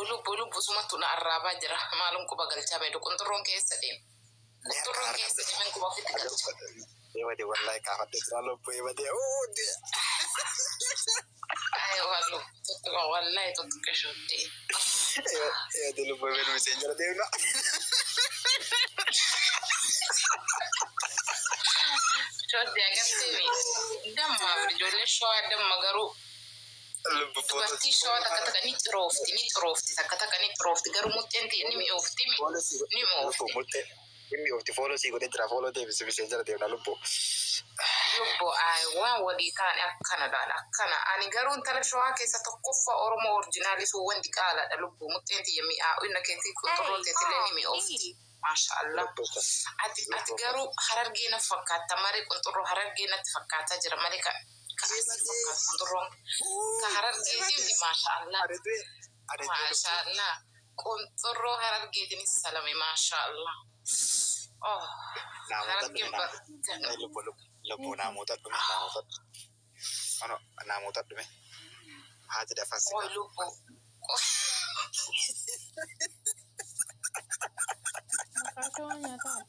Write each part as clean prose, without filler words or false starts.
lubbu sumatu na arraba jira malum ko bagal chabe do kontron ke sedem men ko bakit kalcha de wallahi ka hadde tralo boy wade oh ay wallu to wallahi to keshote de lu boy men messenger de na شود يا قتيبي دم ما برجولي شو دم مقرو باتي شو تكتك نيتروفتي تكتك نيتروفتي قرو متنتي نمي اوفتي نمي اوفتي نمي اوفتي فولو سي قد ترا فولو دي مسنجر دي na lubbo ay wa wadi kan akana dala kana ani garun tala شو ke sa tokkoffa oromo originali so wandi kala da lubbo mutenti yami a inna ke ti ko torote teleni mi ofti masha Allah ati garu harargina fakata mari kontro harargina fakata jira malika ka kontro ka harargina di masha Allah masha Allah kontro harargina salami masha Allah oh harargina lubbo na motar dumi ano na motar dumi haji da fasi oh lubbo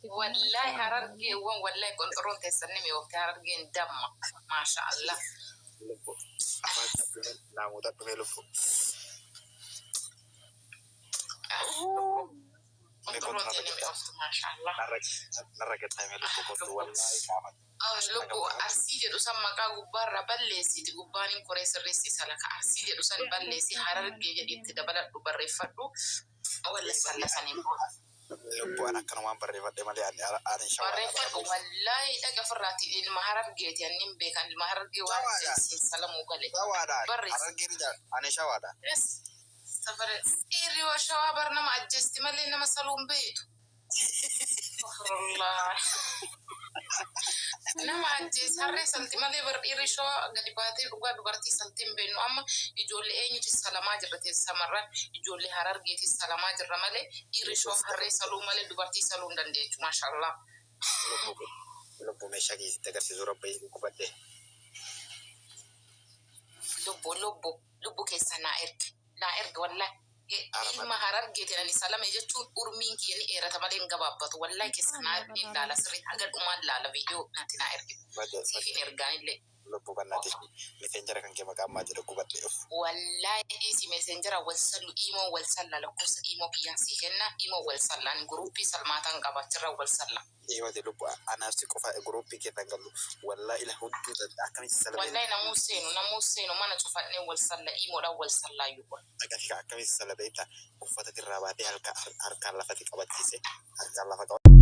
والله هرجع والله كنترول تسنمي وكهرجع دم ما شاء الله نعم وده بملفه كنترول تسنمي ما شاء الله نرجع تعمل لفه والله كمان لبو أرسيجي دوسان مكا غبار بلسي دي غبانين كوريس الرسي سالك أرسيجي دوسان بلسي هرجع جدي تدبل دوبر فدو ولا سلا سنيبو lubbu anak kan wan barre fadde mali ani inshallah barre fadde wallahi daga farati il maharab geti anim be kan il maharab ge wa salamu gale barre hargirja ani shawada yes safare iri wa shawabar na ma adjust mali na masalum beitu akhirullah nama adjust harre santi mali bar iri sho gadi bati uga barti santim be no amma ijole enyu ti salama jabate samarra ijole harar geti salama jarra male iri sho harre salu male dubarti salum dande mashallah lubbu me shagi daga si zura bai ku badde lubbu ke sana la wallahi ilma harar geti ni salama je tu urminki yani era tamale ngababatu wallahi ke sana illa la sirri haga umal la video natina si ergani le lubbu banati messenger kan ke makama je ku badde wallahi isi messenger wasallu imo walsalla la kus imo piyasi henna imo walsalla ni grupi salmatan gabatira walsalla ewa de lubbu ana si ko fa grupi ke tangalu wallahi la huddu akami salama wallahi namuseno mana tufanne walsalla imo da walsalla yuko aga akami salama ita ufata tirabati halka la fati qabatise halka la